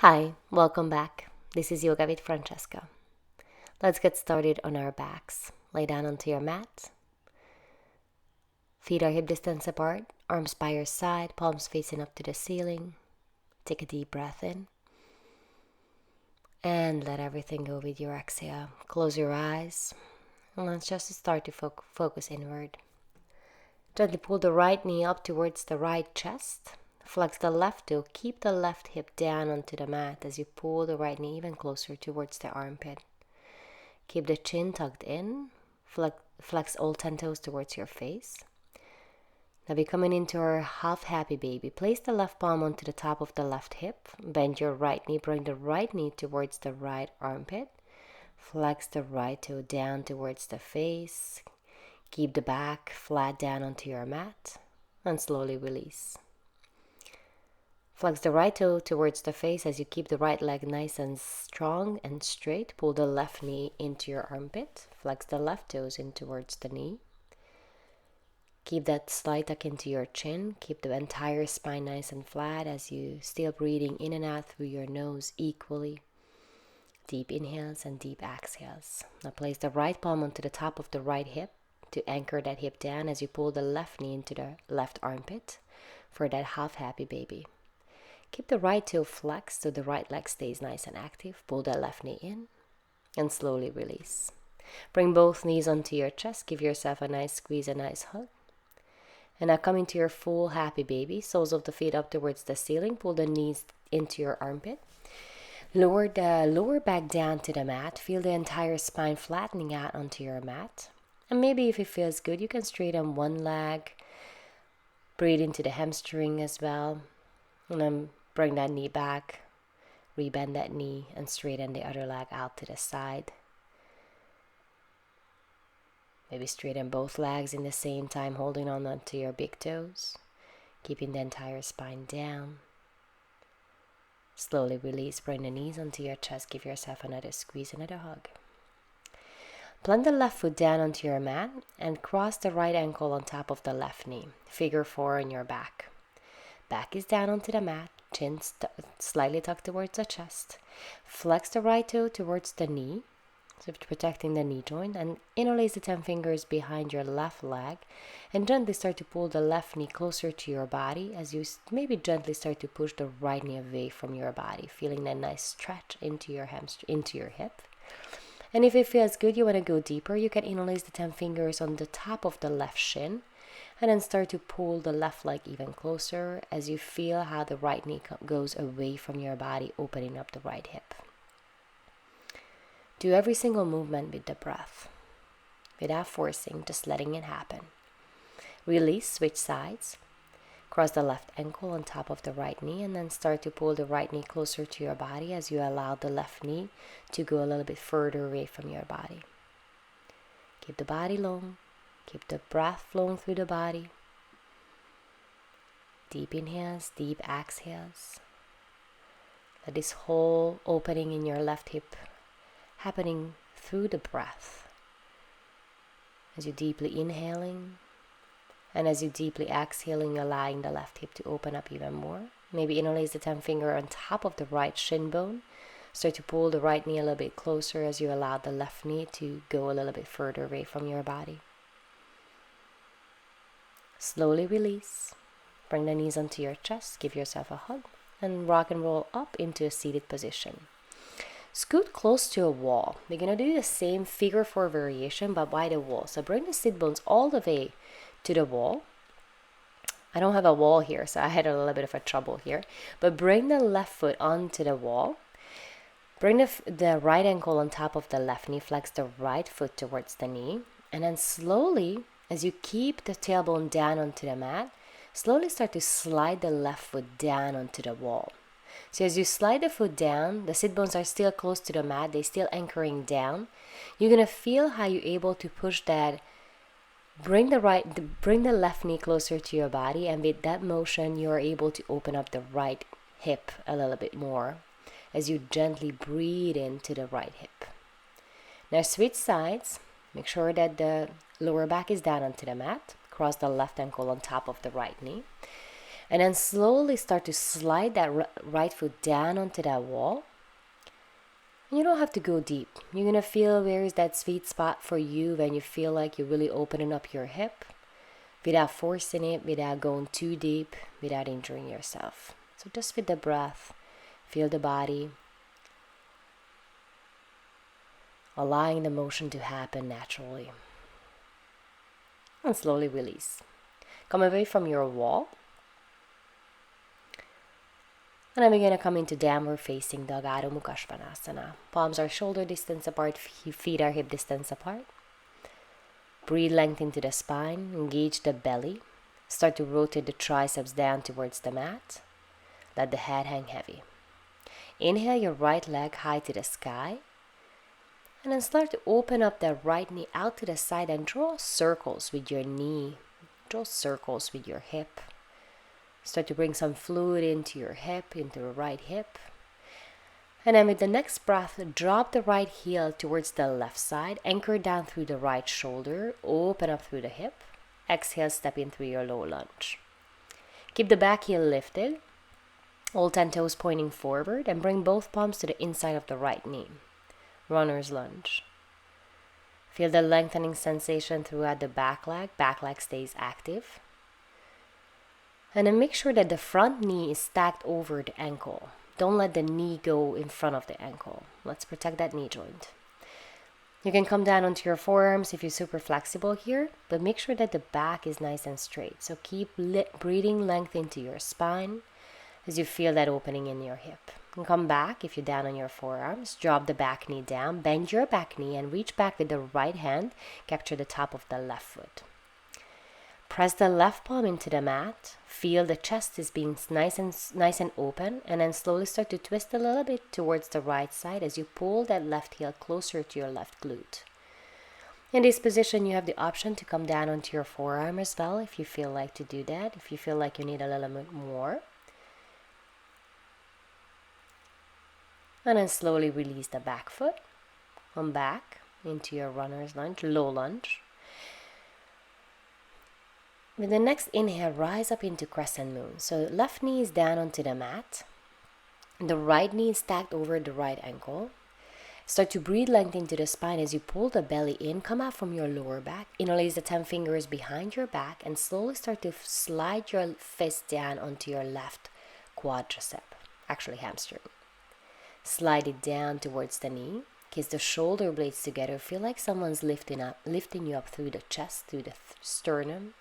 Hi, welcome back. This is Yoga with Francesca. Let's get started on our backs. Lay down onto your mat. Feet are hip distance apart, arms by your side, palms facing up to the ceiling. Take a deep breath in. And let everything go with your exhale. Close your eyes. And let's just start to focus inward. Gently pull the right knee up towards the right chest. Flex the left toe. Keep the left hip down onto the mat as you pull the right knee even closer towards the armpit. Keep the chin tucked in. Flex all 10 toes towards your face. Now we're coming into our half happy baby. Place the left palm onto the top of the left hip. Bend your right knee. Bring the right knee towards the right armpit. Flex the right toe down towards the face. Keep the back flat down onto your mat. And slowly release. Flex the right toe towards the face as you keep the right leg nice and strong and straight. Pull the left knee into your armpit. Flex the left toes in towards the knee. Keep that slight tuck into your chin. Keep the entire spine nice and flat as you still breathing in and out through your nose equally. Deep inhales and deep exhales. Now place the right palm onto the top of the right hip to anchor that hip down as you pull the left knee into the left armpit for that half happy baby. Keep the right toe flexed so the right leg stays nice and active. Pull the left knee in and slowly release. Bring both knees onto your chest. Give yourself a nice squeeze, a nice hug. And now come into your full happy baby. Soles of the feet up towards the ceiling. Pull the knees into your armpit. Lower the lower back down to the mat. Feel the entire spine flattening out onto your mat. And maybe if it feels good, you can straighten one leg. Breathe into the hamstring as well. And then bring that knee back. Rebend that knee and straighten the other leg out to the side. Maybe straighten both legs in the same time, holding on to your big toes. Keeping the entire spine down. Slowly release, bring the knees onto your chest. Give yourself another squeeze, another hug. Plant the left foot down onto your mat and cross the right ankle on top of the left knee. Figure 4 on your back. Back is down onto the mat, chin slightly tucked towards the chest. Flex the right toe towards the knee, so protecting the knee joint, and interlace the 10 fingers behind your left leg and gently start to pull the left knee closer to your body as you maybe gently start to push the right knee away from your body, feeling that nice stretch into your into your hip. And if it feels good, you want to go deeper, you can interlace the 10 fingers on the top of the left shin and then start to pull the left leg even closer as you feel how the right knee goes away from your body, opening up the right hip. Do every single movement with the breath, without forcing, just letting it happen. Release, switch sides. Cross the left ankle on top of the right knee and then start to pull the right knee closer to your body as you allow the left knee to go a little bit further away from your body. Keep the body long. Keep the breath flowing through the body. Deep inhales, deep exhales. Let this whole opening in your left hip happening through the breath. As you deeply inhaling and as you deeply exhaling, allowing the left hip to open up even more. Maybe interlace the 10 finger on top of the right shin bone. Start to pull the right knee a little bit closer as you allow the left knee to go a little bit further away from your body. Slowly release. Bring the knees onto your chest. Give yourself a hug. And rock and roll up into a seated position. Scoot close to a wall. We're going to do the same figure 4 variation but by the wall. So bring the sit bones all the way to the wall. I don't have a wall here, so I had a little bit of a trouble here. But bring the left foot onto the wall. Bring the right ankle on top of the left knee. Flex the right foot towards the knee. And then slowly, as you keep the tailbone down onto the mat, slowly start to slide the left foot down onto the wall. So as you slide the foot down, the sit bones are still close to the mat. They're still anchoring down. You're going to feel how you're able to push that. Bring the left knee closer to your body, and with that motion, you're able to open up the right hip a little bit more as you gently breathe into the right hip. Now switch sides. Make sure that the lower back is down onto the mat. Cross the left ankle on top of the right knee. And then slowly start to slide that right foot down onto that wall. And you don't have to go deep. You're going to feel where is that sweet spot for you when you feel like you're really opening up your hip without forcing it, without going too deep, without injuring yourself. So just with the breath, feel the body, allowing the motion to happen naturally. And slowly release. Come away from your wall. And then we're going to come into downward facing dog, Adho Mukha Svanasana. Palms are shoulder distance apart, feet are hip distance apart. Breathe length into the spine, engage the belly. Start to rotate the triceps down towards the mat. Let the head hang heavy. Inhale your right leg high to the sky. And then start to open up that right knee out to the side and draw circles with your knee. Draw circles with your hip. Start to bring some fluid into your hip, into the right hip. And then with the next breath, drop the right heel towards the left side. Anchor down through the right shoulder. Open up through the hip. Exhale, step in through your low lunge. Keep the back heel lifted. All 10 toes pointing forward. And bring both palms to the inside of the right knee. Runner's lunge. Feel the lengthening sensation throughout the back leg. Back leg stays active. And then make sure that the front knee is stacked over the ankle. Don't let the knee go in front of the ankle. Let's protect that knee joint. You can come down onto your forearms if you're super flexible here, but make sure that the back is nice and straight. So keep breathing length into your spine as you feel that opening in your hip. And come back if you're down on your forearms. Drop the back knee down, bend your back knee and reach back with the right hand. Capture the top of the left foot. Press the left palm into the mat. Feel the chest is being nice and open, and then slowly start to twist a little bit towards the right side as you pull that left heel closer to your left glute. In this position, you have the option to come down onto your forearm as well if you feel like to do that, if you feel like you need a little bit more. And then slowly release the back foot. Come back into your runner's lunge, low lunge. With the next inhale, rise up into crescent moon. So left knee is down onto the mat. The right knee is stacked over the right ankle. Start to breathe length into the spine as you pull the belly in. Come out from your lower back. Interlace the 10 fingers behind your back and slowly start to slide your fist down onto your left quadricep, actually hamstring. Slide it down towards the knee. Kiss the shoulder blades together. Feel like someone's lifting you up through the chest, through the sternum.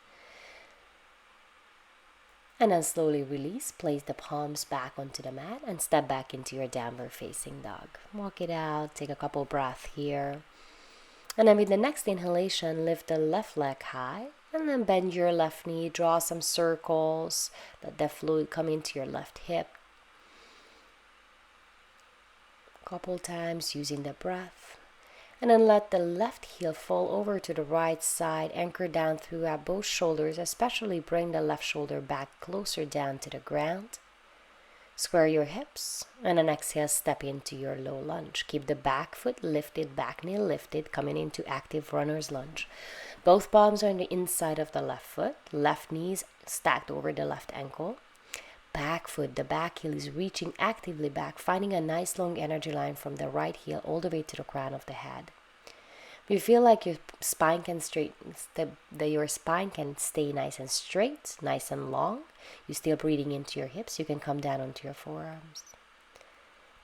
And then slowly release, place the palms back onto the mat and step back into your downward facing dog. Walk it out, take a couple breaths here. And then with the next inhalation, lift the left leg high and then bend your left knee, draw some circles, let the fluid come into your left hip. Couple times using the breath. And then let the left heel fall over to the right side, anchor down throughout both shoulders, especially bring the left shoulder back closer down to the ground. Square your hips, and then exhale, step into your low lunge. Keep the back foot lifted, back knee lifted, coming into active runner's lunge. Both palms are on the inside of the left foot, left knees stacked over the left ankle. Back foot, the back heel is reaching actively back, finding a nice long energy line from the right heel all the way to the crown of the head. If you feel like your spine can your spine can stay nice and straight, nice and long, you're still breathing into your hips, you can come down onto your forearms.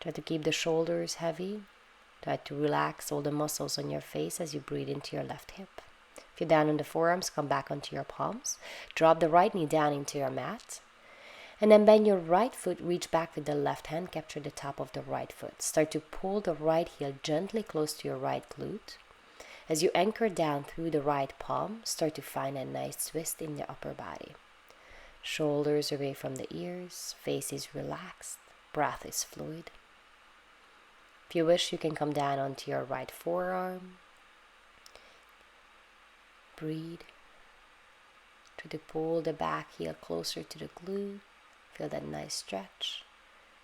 Try to keep the shoulders heavy. Try to relax all the muscles on your face as you breathe into your left hip. If you're down on the forearms, come back onto your palms. Drop the right knee down into your mat. And then bend your right foot, reach back with the left hand, capture the top of the right foot. Start to pull the right heel gently close to your right glute. As you anchor down through the right palm, start to find a nice twist in the upper body. Shoulders away from the ears, face is relaxed, breath is fluid. If you wish, you can come down onto your right forearm. Breathe. Try to pull the back heel closer to the glute. Feel that nice stretch.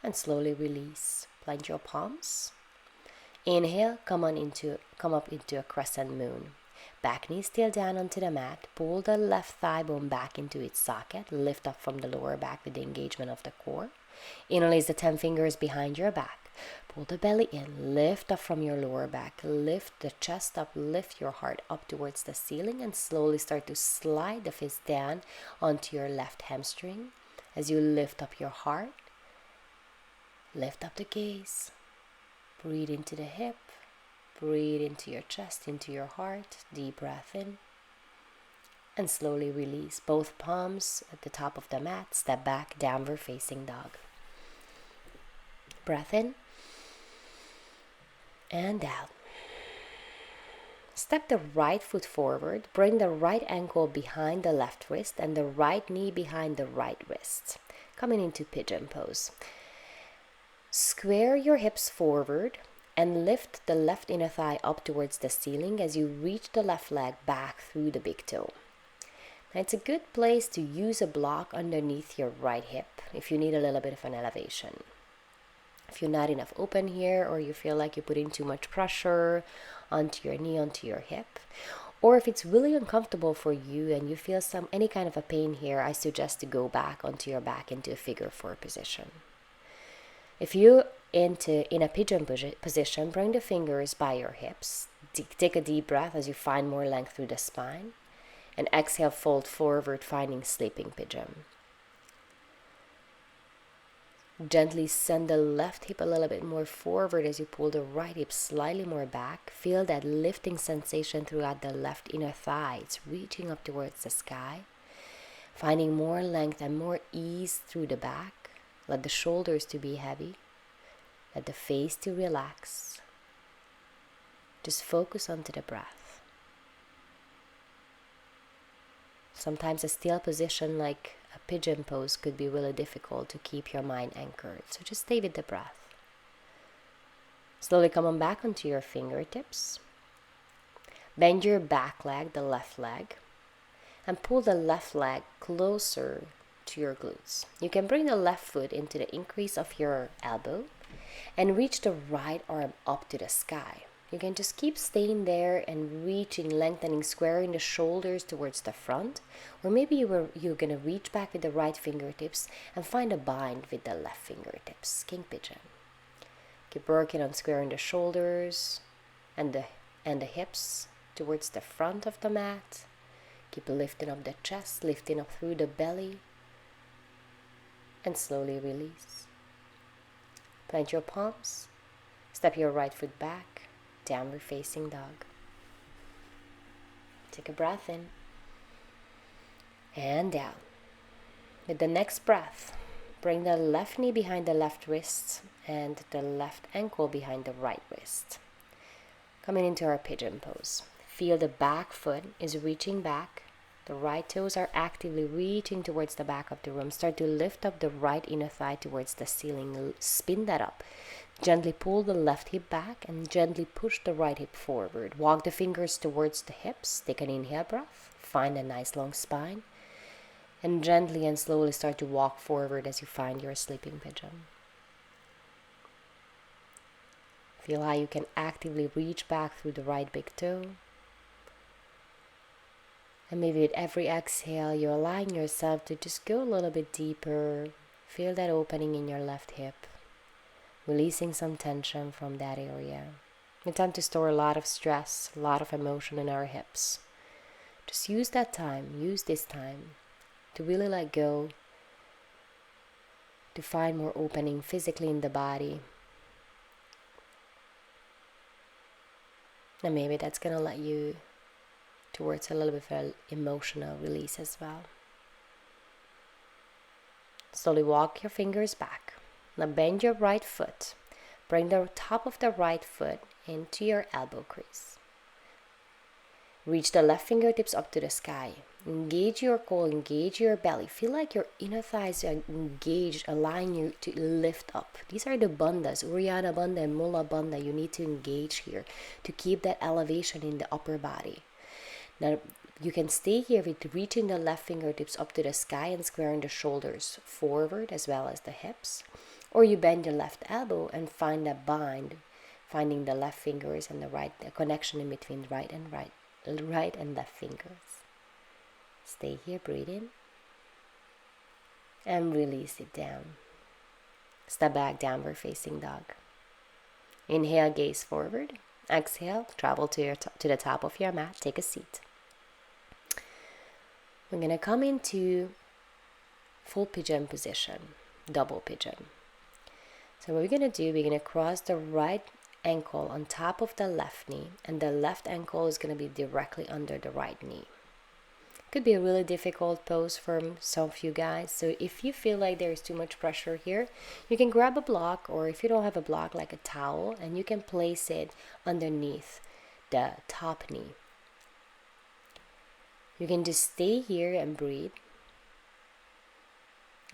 And slowly release. Plant your palms. Inhale, come up into a crescent moon. Back knee still down onto the mat. Pull the left thigh bone back into its socket. Lift up from the lower back with the engagement of the core. Interlace the 10 fingers behind your back. Pull the belly in. Lift up from your lower back. Lift the chest up. Lift your heart up towards the ceiling and slowly start to slide the fist down onto your left hamstring. As you lift up your heart, lift up the gaze. Breathe into the hip. Breathe into your chest, into your heart. Deep breath in. And slowly release. Both palms at the top of the mat. Step back, downward facing dog. Breath in. And out. Step the right foot forward. Bring the right ankle behind the left wrist and the right knee behind the right wrist. Coming into pigeon pose. Square your hips forward and lift the left inner thigh up towards the ceiling as you reach the left leg back through the big toe. Now it's a good place to use a block underneath your right hip if you need a little bit of an elevation. If you're not enough open here, or you feel like you're putting too much pressure onto your knee, onto your hip, or if it's really uncomfortable for you and you feel any kind of a pain here, I suggest to go back onto your back into a figure 4 position. If you're in a pigeon position, bring the fingers by your hips. Take a deep breath as you find more length through the spine. And exhale, fold forward, finding sleeping pigeon. Gently send the left hip a little bit more forward as you pull the right hip slightly more back. Feel that lifting sensation throughout the left inner thigh. It's reaching up towards the sky. Finding more length and more ease through the back. Let the shoulders to be heavy. Let the face to relax. Just focus onto the breath. Sometimes a still position like a pigeon pose could be really difficult to keep your mind anchored. So just stay with the breath. Slowly come on back onto your fingertips. Bend your back leg, the left leg, and pull the left leg closer to your glutes. You can bring the left foot into the increase of your elbow and reach the right arm up to the sky. You can just keep staying there and reaching, lengthening, squaring the shoulders towards the front, or maybe you're gonna reach back with the right fingertips and find a bind with the left fingertips. King Pigeon. Keep working on squaring the shoulders and the hips towards the front of the mat. Keep lifting up the chest, lifting up through the belly. And slowly release. Plant your palms. Step your right foot back. Downward facing dog. Take a breath in. And down. With the next breath, bring the left knee behind the left wrist and the left ankle behind the right wrist. Coming into our pigeon pose. Feel the back foot is reaching back. The right toes are actively reaching towards the back of the room. Start to lift up the right inner thigh towards the ceiling. Spin that up. Gently pull the left hip back and gently push the right hip forward. Walk the fingers towards the hips. Take an inhale breath. Find a nice long spine. And gently and slowly start to walk forward as you find your sleeping pigeon. Feel how you can actively reach back through the right big toe. And maybe with every exhale, you're allowing yourself to just go a little bit deeper. Feel that opening in your left hip. Releasing some tension from that area. We tend to store a lot of stress, a lot of emotion in our hips. Just use this time to really let go, to find more opening physically in the body. And maybe that's going to let you towards a little bit of an emotional release as well. Slowly walk your fingers back. Now bend your right foot. Bring the top of the right foot into your elbow crease. Reach the left fingertips up to the sky. Engage your core, engage your belly. Feel like your inner thighs are engaged, allowing you to lift up. These are the bandhas, Uddiyana Bandha and Mula Bandha. You need to engage here to keep that elevation in the upper body. Now, you can stay here with reaching the left fingertips up to the sky and squaring the shoulders forward as well as the hips. Or you bend your left elbow and find a bind, finding the left fingers and the connection in between right and right right and left fingers. Stay here, breathe in. And release it down. Step back, downward facing dog. Inhale, gaze forward. Exhale, travel to the top of your mat. Take a seat. We're going to come into full pigeon position, double pigeon. So what we're going to do, we're going to cross the right ankle on top of the left knee, and the left ankle is going to be directly under the right knee. Could be a really difficult pose for some of you guys, so if you feel like there's too much pressure here, you can grab a block, or if you don't have a block, like a towel, and you can place it underneath the top knee. You can just stay here and breathe.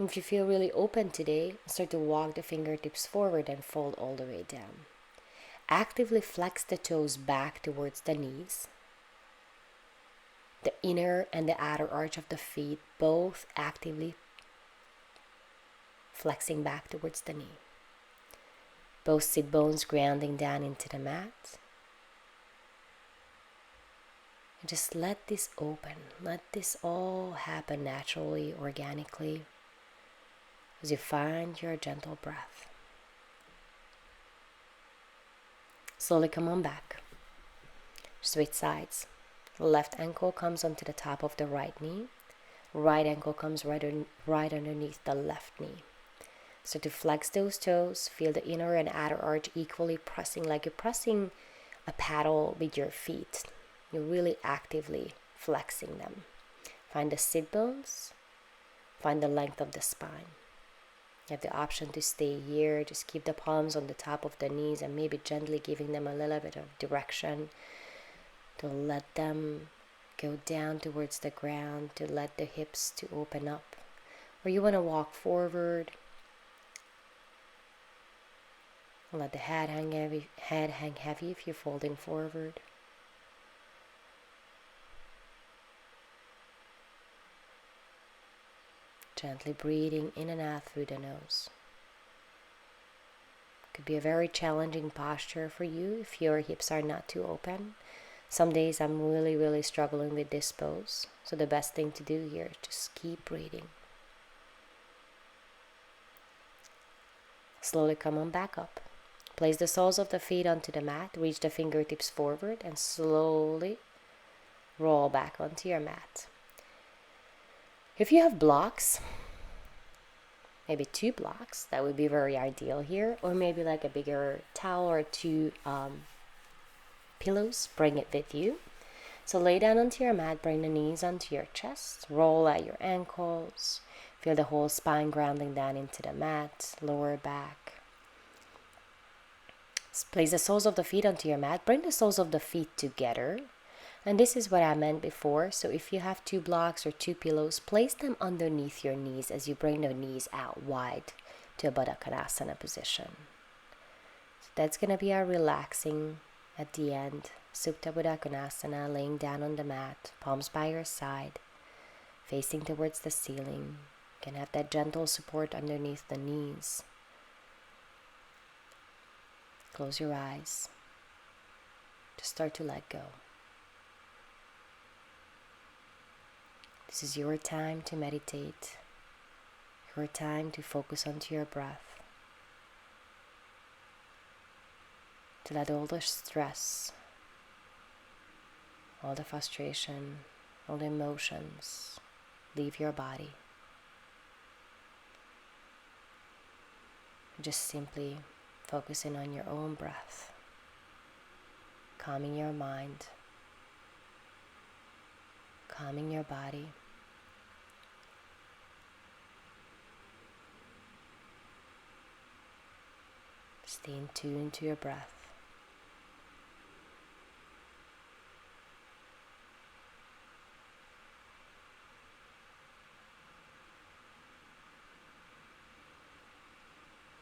If you feel really open today, start to walk the fingertips forward and fold all the way down. Actively flex the toes back towards the knees. The inner and the outer arch of the feet both actively flexing back towards the knee. Both sit bones grounding down into the mat. And just let this open. Let this all happen naturally, organically, as you find your gentle breath. Slowly come on back. Switch sides. Left ankle comes onto the top of the right knee. Right ankle comes right underneath the left knee. So to flex those toes, feel the inner and outer arch equally pressing, like you're pressing a paddle with your feet. You're really actively flexing them. Find the sit bones. Find the length of the spine. You have the option to stay here. Just keep the palms on the top of the knees and maybe gently giving them a little bit of direction to let them go down towards the ground, to let the hips to open up. Or you want to walk forward. Let the head hang heavy if you're folding forward. Gently breathing in and out through the nose. Could be a very challenging posture for you if your hips are not too open. Some days I'm really struggling with this pose. So the best thing to do here is just keep breathing. Slowly come on back up. Place the soles of the feet onto the mat. Reach the fingertips forward and slowly roll back onto your mat. If you have blocks, maybe 2 blocks, that would be very ideal here. Or maybe like a bigger towel or 2 pillows, bring it with you. So lay down onto your mat, bring the knees onto your chest, roll out your ankles, feel the whole spine grounding down into the mat, lower back. Place the soles of the feet onto your mat, bring the soles of the feet together. And this is what I meant before. So if you have 2 blocks or 2 pillows, place them underneath your knees as you bring the knees out wide to a Baddha Konasana position. So that's going to be our relaxing at the end. Supta Baddha Konasana, laying down on the mat, palms by your side, facing towards the ceiling. You can have that gentle support underneath the knees. Close your eyes. Just start to let go. This is your time to meditate, your time to focus onto your breath, to let all the stress, all the frustration, all the emotions leave your body. Just simply focusing on your own breath, calming your mind, calming your body. Stay in tune to your breath.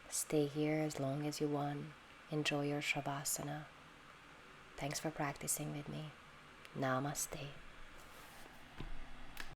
Stay here as long as you want. Enjoy your Savasana. Thanks for practicing with me. Namaste.